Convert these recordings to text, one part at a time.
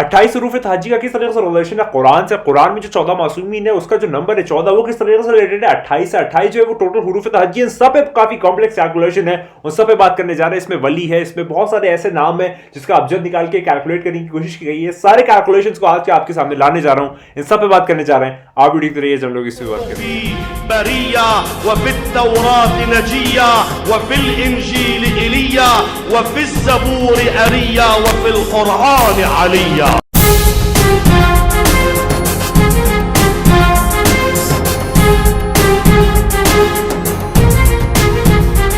28 हरूफ ताजी का किस तरीके से रिलेशन है कुरान से? कुरान में जो 14 मासूमीन है उसका जो नंबर है 14 वो किस तरीके से रिलेटेड है 28 से? 28 जो है वो टोटल हुरूफ ताजी है। सब पे काफी कॉम्प्लेक्स कैलकुलेशन है, उन सब पे बात करने जा रहे हैं। इसमें वली है, इसमें बहुत सारे ऐसे नाम है जिसका अबजद निकाल के कैलकुलेट करने की कोशिश की गई है। सारे कैलकुलेशंस को आज के आपके सामने लाने जा रहा हूं, इन सब पे बात करने जा रहे हैं। आप वीडियो देखते रहिए, हम लोग इससे बात करेंगे।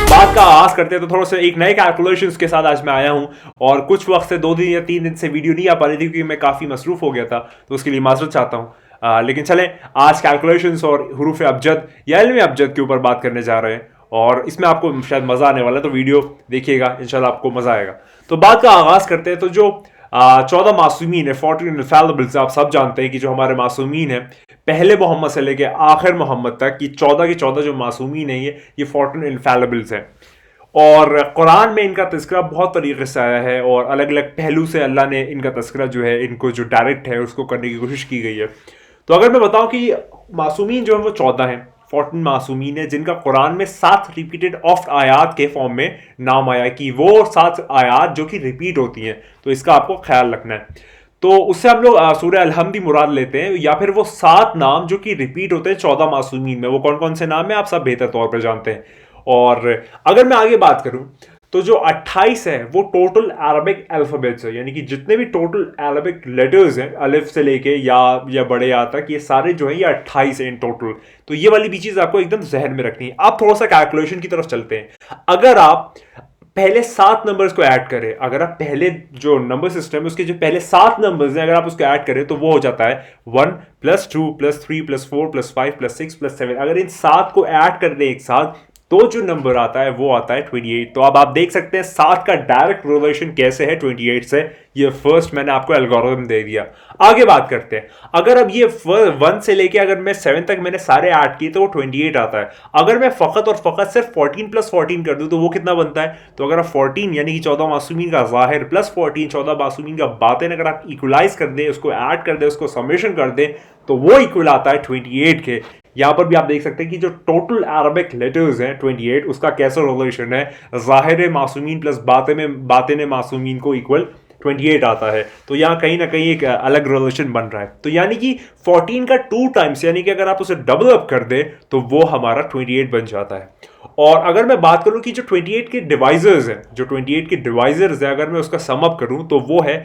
बात का आगाज करते हैं तो थोड़ा सा एक नए कैलकुलेशंस के साथ आज मैं आया हूं, और कुछ वक्त से 2 दिन या 3 दिन से वीडियो नहीं आ पा रही थी क्योंकि मैं काफी मसरूफ हो गया था, तो उसके लिए माजरत चाहता हूं। लेकिन चलें, आज कैलकुलेशंस और हुरूफ अबजद या इल्म अबजद के ऊपर बात करने जा रहे हैं, और इसमें आपको शायद मजा आने वाला है, तो वीडियो देखिएगा, इंशाल्लाह आपको मजा आएगा। तो बात का आगाज करते हैं। तो जो 14 मासूमीन है, 14 इनफैलिबल्स, आप सब जानते हैं कि जो हमारे मासूमीन है पहले मोहम्मद से लेके आखिर मोहम्मद तक की 14 की 14 जो मासूमीन है ये 14 इनफैलिबल्स हैं। और कुरान में इनका तस्करा बहुत तरीके से आया है, और अलग अलग पहलू से अल्लाह ने इनका तस्करा जो है, इनको जो डायरेक्ट है उसको करने की कोशिश की गई है। तो अगर मैं बताऊं कि मासूमीन जो है वो 14 हैं, 14 मासूमीन है जिनका कुरान में 7 रिपीटेड ऑफ्ट आयात के फॉर्म में नाम आया कि वो 7 आयात जो कि रिपीट होती हैं, तो इसका आपको ख्याल रखना है। तो उससे हम लोग सूरह अल-हम्द मुराद लेते हैं, या फिर वो 7 नाम जो कि रिपीट होते हैं 14 मासूमीन में, वो कौन कौन से नाम है आप सब बेहतर तौर पर जानते हैं। और अगर मैं आगे बात करूं तो जो 28 है वो टोटल अरबिक अल्फाबेट्स है, यानी कि जितने भी टोटल अरबिक लेटर्स हैं अलिफ से लेके या बड़े या तक, ये सारे जो है ये 28 है इन टोटल। तो ये वाली भी चीज आपको एकदम जहन में रखनी है। आप थोड़ा सा कैलकुलेशन की तरफ चलते हैं। अगर आप पहले 7 नंबर्स को ऐड करें, अगर आप पहले जो नंबर सिस्टम है उसके जो पहले 7 नंबर्स हैं अगर आप उसको ऐड करें तो वो हो जाता है 1 + 2 + 3 + 4 + 5 + 6 + 7। अगर इन 7 को ऐड कर दें एक साथ तो जो नंबर आता है वो आता है 28। तो अब आप देख सकते हैं 7 का डायरेक्ट रिलेशन कैसे है 28 से। ये फर्स्ट मैंने आपको एल्गोरिथम दे दिया। आगे बात करते हैं। अगर अब ये 1 से लेके अगर मैं 7 तक मैंने सारे ऐड किए तो वो 28 आता है। अगर मैं फकत और फकत सिर्फ 14 + 14 कर दूं तो वो कितना बनता है? तो अगर आप 14 यानी कि 14 मासूमीन का ज़ाहिर प्लस 14 14 मासूमीन का बातिन अगर आप इक्वलाइज कर दें, उसको ऐड कर दें, उसको समेशन कर दें, तो वो इक्वल आता है 28 के। यहां पर भी आप देख सकते हैं कि जो टोटल अरबिक लेटर्स हैं 28, उसका कैसा रिलेशन है, ज़ाहिर मासूमीन प्लस बातिन मासूमीन को इक्वल 28 आता है। तो यहाँ कहीं ना कहीं एक अलग रिलेशन बन रहा है। तो यानी कि 14 का 2 टाइम्स, यानी कि अगर आप उसे डबल अप कर दें तो वो हमारा 28 बन जाता है। और अगर मैं बात करूं कि जो 28 के डिवाइजर्स हैं, जो 28 के डिवाइजर्स हैं, अगर मैं उसका सम अप करूं तो वो है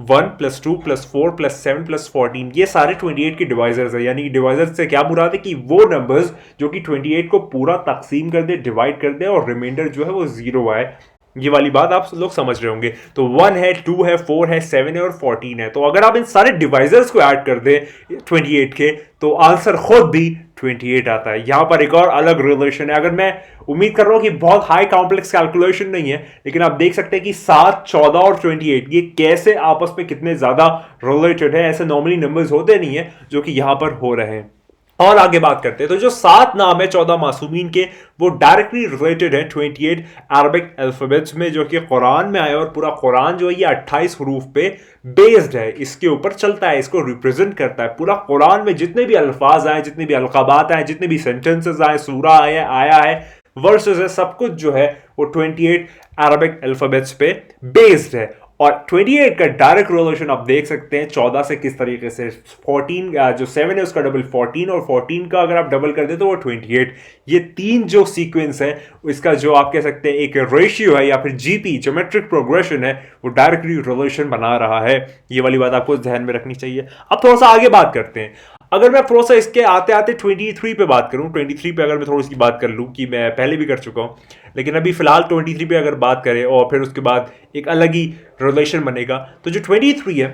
1 + 2 + 4 + 7 + 14। ये सारे 28 के डिवाइजर्स है। यानी कि डिवाइजर्स से क्या मुराद है कि वो नंबर्स जो कि 28 को पूरा तकसीम कर दे, डिवाइड कर दे, और रिमाइंडर जो है वो 0 आए। ये वाली बात आप लोग समझ रहे होंगे। तो 1 है, 2 है, 4 है, 7 है और 14 है। तो अगर आप इन सारे डिवाइजर्स को ऐड कर दें 28 के तो आंसर खुद भी 28 आता है। यहां पर एक और अलग रिलेशन है। अगर मैं उम्मीद कर रहा हूं कि बहुत हाई कॉम्प्लेक्स कैलकुलेशन नहीं है, लेकिन आप देख सकते हैं कि 7, 14 और 28 ये कैसे आपस में कितने ज्यादा रिलेटेड है। ऐसे नॉर्मली नंबर्स होते नहीं है जो कि यहां पर हो रहे हैं। और आगे बात करते हैं। तो जो 7 नाम है 14 मासूमीन के वो डायरेक्टली रिलेटेड है 28 अरबिक अल्फाबेट्स में, जो कि कुरान में आया, और पूरा कुरान जो है ये 28 हरूफ पे बेस्ड है, इसके ऊपर चलता है, इसको रिप्रेजेंट करता है। पूरा कुरान में जितने भी अल्फाज आए, जितने भी अलकाबात आए, जितने भी सेंटेंसेस आए, सूरा आया है, वर्सेस है, सब कुछ जो है वो 28 अरबिक अल्फाबेट्स पे बेस्ड है। और 28 का डायरेक्ट रिलेशन आप देख सकते हैं 14 से किस तरीके से। 14 जो 7 है उसका डबल 14, और 14 का अगर आप डबल कर दे तो वो 28। ये 3 जो सीक्वेंस है इसका जो आप कह सकते हैं एक रेशियो है या फिर जीपी ज्योमेट्रिक प्रोग्रेशन है, वो डायरेक्टली रिलेशन बना रहा है। ये वाली बात आपको ध्यान में रखनी चाहिए। अब थोड़ा सा आगे बात करते हैं। अगर मैं थोड़ा सा इसके आते आते 23 पे बात करूं, 23 पे अगर मैं थोड़ी सी बात कर लूं, कि मैं पहले भी कर चुका हूं, लेकिन अभी फिलहाल 23 पे अगर बात करें और फिर उसके बाद एक अलग ही रिलेशन बनेगा। तो जो 23 है,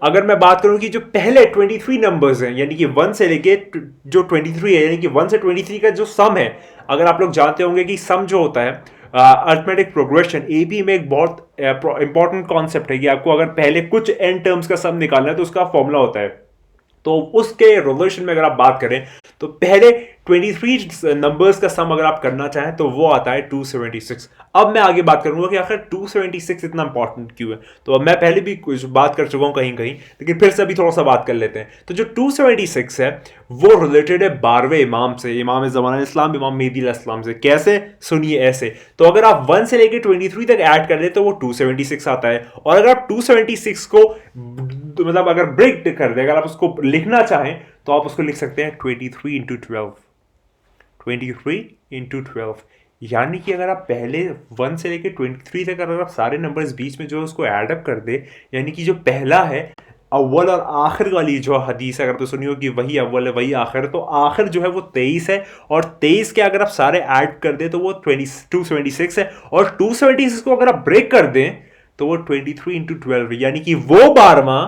अगर मैं बात करूं कि जो पहले 23 नंबर्स हैं, यानी कि 1 से लेके जो 23 है, यानी कि 1 से 23 का जो सम है, अगर आप लोग जानते होंगे कि सम जो होता है अरिथमेटिक प्रोग्रेशन, एपी में एक बहुत इंपॉर्टेंट कॉन्सेप्ट है कि आपको अगर पहले कुछ एन टर्म्स का सम निकालना है तो उसका फॉर्मूला होता है। तो उसके रिलेशन में अगर आप बात करें तो पहले 23 नंबर्स का सम अगर आप करना चाहें तो वो आता है 276। अब मैं आगे बात करूंगा कि आखिर 276 इतना इंपॉर्टेंट क्यों है। तो अब मैं पहले भी कुछ बात कर चुका हूं कहीं कहीं, लेकिन फिर से अभी थोड़ा सा बात कर लेते हैं। तो जो 276 है वो रिलेटेड है 12वें इमाम से, इमाम ज़मान इस्लाम, इमाम मेहदी अलैहिस्सलाम से। कैसे? सुनिए ऐसे। तो अगर आप 1 से लेकर 23 तक ऐड कर दे तो वो 276 आता है। और अगर आप 276 को मतलब अगर ब्रेक कर दे, अगर आप उसको लिखना चाहें तो आप उसको लिख सकते हैं 23 इंटू 12, 23 इंटू 12। यानी कि अगर आप पहले 1 से लेकर 23 तक अगर आप सारे नंबर्स बीच में जो उसको एडअप कर दे, यानी कि जो पहला है अव्वल और आखिर वाली जो हदीस है, अगर तो सुनी हो कि वही अव्वल है वही आखिर है, तो आखिर जो है वो 23 है। और 23 के अगर आप सारे ऐड कर दें तो वो 276 है। और 276 को अगर आप ब्रेक कर दें तो वो 23 इंटू 12, यानी कि वो 12वां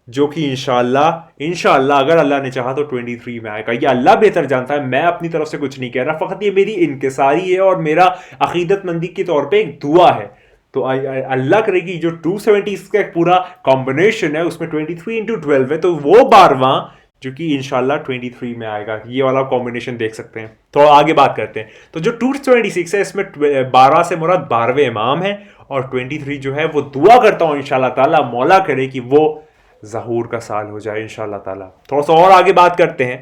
जो कि इंशाल्लाह अगर अल्लाह ने चाहा तो 23 में आएगा। ये अल्लाह बेहतर जानता है, मैं अपनी तरफ से कुछ नहीं कह रहा, फकत ये मेरी इनकिसारी है और मेरा अकीदतमंदी के तौर पे एक दुआ है। तो अल्लाह करेगी जो 270 का पूरा कॉम्बिनेशन है उसमें 23 इंटू 12 है, तो वो 12वां जो कि इंशाल्लाह 23 में आएगा। ये वाला कॉम्बिनेशन देख सकते हैं। तो आगे बात करते हैं। तो जो 226 है इसमें 12 से मुराद 12वें इमाम है, और 23 जो है वो दुआ करता हूं इंशाल्लाह ताला मौला करे कि वो ज़हूर का साल हो जाए इंशाल्लाह ताला। थोड़ा सा और आगे बात करते हैं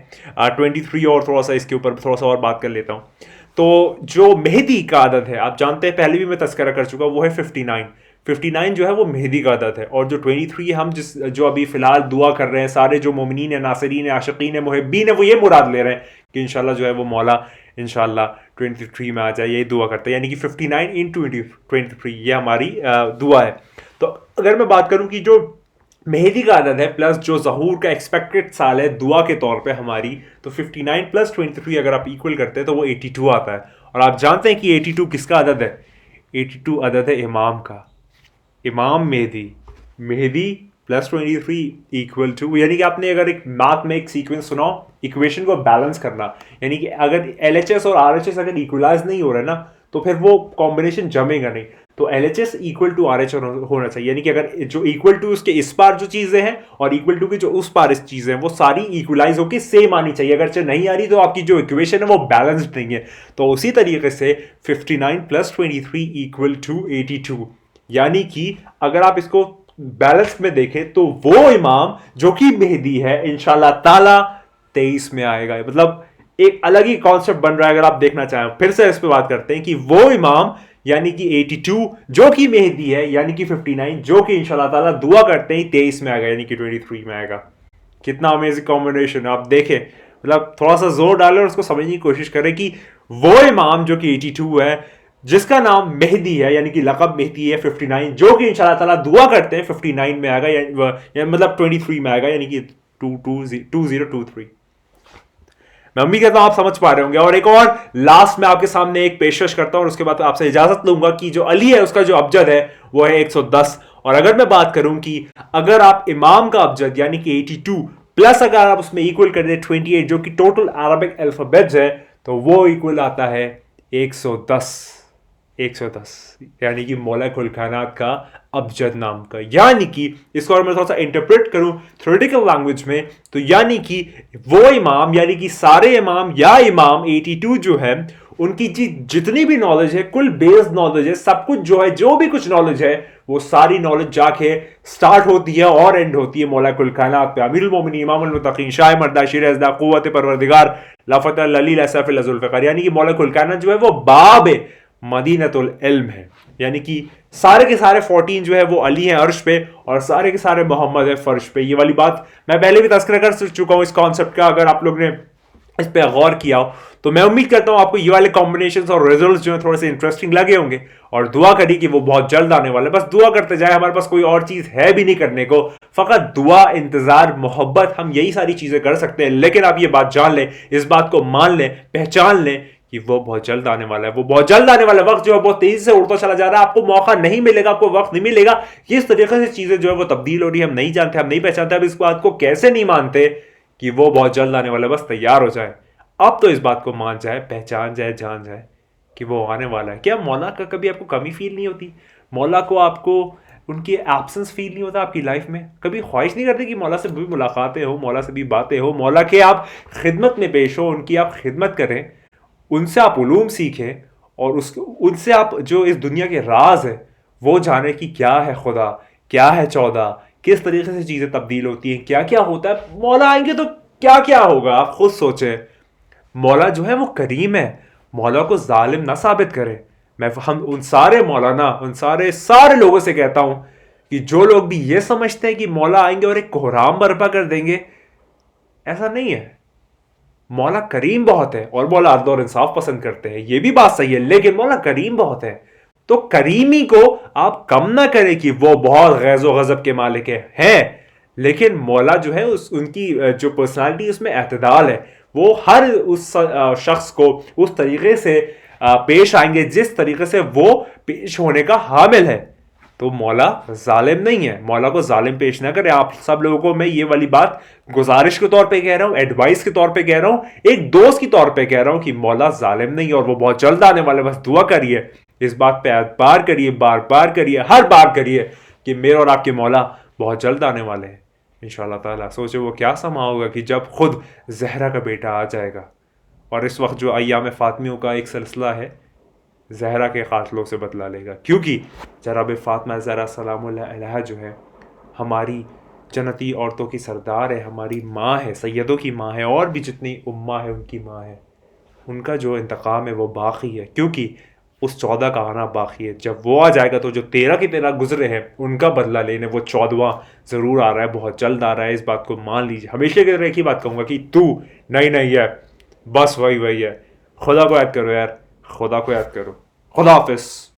23 और थोड़ा सा इसके ऊपर थोड़ा सा और बात कर लेता हूँ। तो जो मेहदी का आदत है, आप जानते हैं पहले भी मैं तस्करा कर चुका, वो है 59 जो है वो मेहदी का आदत है। और जो 23 हम जो अभी फिलहाल दुआ कर रहे हैं, सारे जो मोमिनीन है, नासिरीन है, आशिकीन है, मुहिब्बीन है, वो ये मुराद ले रहे हैं कि इंशाल्लाह जो है वो मौला इंशाल्लाह 23 में आ जाए, यही दुआ करते हैं। यानी कि 59 इन 23 ये हमारी दुआ है। तो अगर मैं बात करूं कि जो मेहदी का आदत है प्लस जो ज़हूर का एक्सपेक्टेड साल है दुआ के तौर पे हमारी, तो 59 प्लस 23 अगर आप इक्वल करते हैं तो वो 82 आता है। और आप जानते हैं कि 82 किसका आदत है? 82 आदत है इमाम का, इमाम मेहदी प्लस 23 इक्वल टू, यानी कि आपने अगर एक मैथ में एक सीक्वेंस सुना हो, इक्वेशन को बैलेंस करना, यानी कि अगर LHS और RHS अगर इक्वलाइज नहीं हो रहा है ना तो फिर वो कॉम्बिनेशन जमेगा नहीं। तो LHS इक्वल टू RH होना चाहिए, यानी कि अगर जो इक्वल टू उसके इस पार जो चीजें हैं और इक्वल टू की जो उस पार इस चीजें हैं वो सारी इक्वलाइज होकर सेम आनी चाहिए। अगर चाहे नहीं आ रही तो आपकी जो इक्वेशन है वो बैलेंस्ड नहीं है। तो उसी तरीके से 59 प्लस 23 इक्वल टू 82, यानी कि अगर आप इसको बैलेंस में देखें तो वो इमाम जो कि मेहदी है इंशाल्लाह ताला 23 में आएगा। मतलब एक अलग ही कॉन्सेप्ट बन रहा है। अगर आप देखना चाहें फिर से इस पे बात करते हैं कि वो इमाम यानी कि 82 जो कि मेहदी है, यानी कि 59 जो कि इंशाल्लाह ताला दुआ करते ही 23 में आएगा, यानी कि 23 में आएगा। कितना अमेजिंग कॉम्बिनेशन है, आप देखें। मतलब थोड़ा सा जोर डालें और उसको समझने की कोशिश करें कि वो इमाम जो कि 82 है, जिसका नाम मेहदी है, यानी कि लक़ब मेहदी है 59, जो कि इंशाल्लाह ताला दुआ करते हैं 59 में आएगा, या मतलब 23 में आएगा, यानी कि 2023। मैं उम्मीद करता हूं आप समझ पा रहे होंगे। और एक और लास्ट में आपके सामने एक पेशकश करता हूं और उसके बाद आपसे इजाजत लूंगा कि जो अली है उसका जो अबजद है वो है 110। और अगर मैं बात करूं कि अगर आप इमाम का अबजद यानी कि 82 प्लस अगर आप उसमें इक्वल कर दे 28 जो कि टोटल अरबिक अल्फाबेट्स है, तो वो इक्वल आता है 110, यानी कि मौला कुल कायनात का अबजद नाम का। यानी कि इसको अगर मैं थोड़ा सा इंटरप्रेट करूं थ्योरेटिकल लैंग्वेज में, तो यानी कि वो इमाम यानी कि सारे इमाम या इमाम 82 जो है उनकी जितनी भी नॉलेज है, कुल बेस्ड नॉलेज है, सब कुछ जो है, जो भी कुछ नॉलेज है, वो सारी नॉलेज जाके स्टार्ट होती है और एंड होती है मौला कुल कायनात पे, अमीरुल मोमिनीन इमामुल मुत्तकीन शाह मर्दा शेर अज़दा क़ुव्वत परवरदिगार लफ़त ललील असफ़िल ज़ुल्फ़िकार, यानी कि मौला कुल कायनात जो है वो बाब मदीनतुल इल्म है। यानी कि सारे के सारे 14 जो है वो अली हैं अर्श पे और सारे के सारे मोहम्मद है फर्श पे। ये वाली बात मैं पहले भी तस्करा कर चुका हूं इस कॉन्सेप्ट का। अगर आप लोग ने इस पे गौर किया हो तो मैं उम्मीद करता हूं आपको ये वाले कॉम्बिनेशंस और रिजल्ट्स जो है थोड़े से इंटरेस्टिंग लगे होंगे। और दुआ करी कि वो बहुत जल्द आने वाला है। बस दुआ करते जाए, हमारे पास कोई और चीज है भी नहीं करने को, फकत दुआ, इंतजार, मोहब्बत, हम यही सारी चीजें कर सकते हैं। लेकिन आप ये बात जान लें, इस बात को मान लें, पहचान लें कि वो बहुत जल्द आने वाला है। वो बहुत जल्द आने वाला है। वक्त जो है बहुत तेजी से उड़ता चला जा रहा है। आपको मौका नहीं मिलेगा, आपको वक्त नहीं मिलेगा। इस तरीके से चीजें जो है वो तब्दील हो रही है। हम नहीं जानते, हम नहीं पहचानते। अब इस बात को कैसे नहीं मानते कि वो बहुत जल्द आने वाला है। बस तैयार हो जाए। अब तो इस बात को मान जाए, पहचान जाए, जान जाए कि वो आने वाला है। क्या मौला का कभी आपको कमी फील नहीं होती? मौला को आपको उनकी एब्सेंस फील नहीं होता आपकी लाइफ में? कभी ख्वाहिश नहीं करती कि मौला से भी मुलाकातें हो, मौला से भी बातें हो, मौला के आप खिदमत में पेश हो, उनकी आप खिदमत करें, उनसे आप उलूम सीखें और उनसे आप जो इस दुनिया के राज है वो जाने कि क्या है खुदा, क्या है चौदह, किस तरीके से चीज़ें तब्दील होती हैं, क्या क्या होता है। मौला आएंगे तो क्या क्या होगा, आप खुद सोचें। मौला जो है वो करीम है, मौला को जालिम ना साबित करे। मैं हम उन सारे मौलाना, उन सारे लोगों से कहता हूं कि जो लोग भी ये समझते हैं कि मौला आएंगे और एक कोहराम बर्पा कर देंगे, ऐसा नहीं है। मौला करीम बहुत है और मौला अदल और इंसाफ पसंद करते हैं, ये भी बात सही है, लेकिन मौला करीम बहुत है। तो करीमी को आप कम ना करें कि वो बहुत गैज़ो गज़ब के मालिक हैं, लेकिन मौला जो है उनकी जो पर्सनालिटी उसमें एतदाल है। वो हर उस शख्स को उस तरीके से पेश आएंगे जिस तरीके से वो पेश होने का हामिल है। तो मौला जालिम नहीं है, मौला को जालिम पेश ना करे। आप सब लोगों को मैं ये वाली बात गुजारिश के तौर पे कह रहा हूँ, एडवाइस के तौर पे कह रहा हूँ, एक दोस्त की तौर पे कह रहा हूँ कि मौला जालिम नहीं है और वो बहुत जल्द आने वाले। बस दुआ करिए, इस बात पे बार करिए, बार बार करिए, हर बार करिए कि मेरे और आपके मौला बहुत जल्द आने वाले हैं इंशाअल्लाह ताला। सोचो वो क्या समा होगा कि जब खुद जहरा का बेटा आ जाएगा। और इस वक्त जो अय्याम फातिमियों का एक सिलसिला है, जहरा के कातलों से बदला लेगा, क्योंकि जनाब फातिमा ज़हरा सलामुल्लाह अलैहा जो है हमारी जन्नती औरतों की सरदार है, हमारी माँ है, सैयदों की माँ है, और भी जितनी उम्मा है उनकी माँ है। उनका जो इंतकाम है वो बाकी है, क्योंकि उस 14 का आना बाकी है। जब वो आ जाएगा तो जो 13 की 13 गुजरे हैं उनका बदला लेने वो 14वां ज़रूर आ रहा है, बहुत जल्द आ रहा है। इस बात को मान लीजिए। हमेशा की तरह एक ही बात कहूँगा कि तू नहीं है, बस वही है। खुदा को याद करो यार, खुदा को याद करो। खुदा हाफिज़।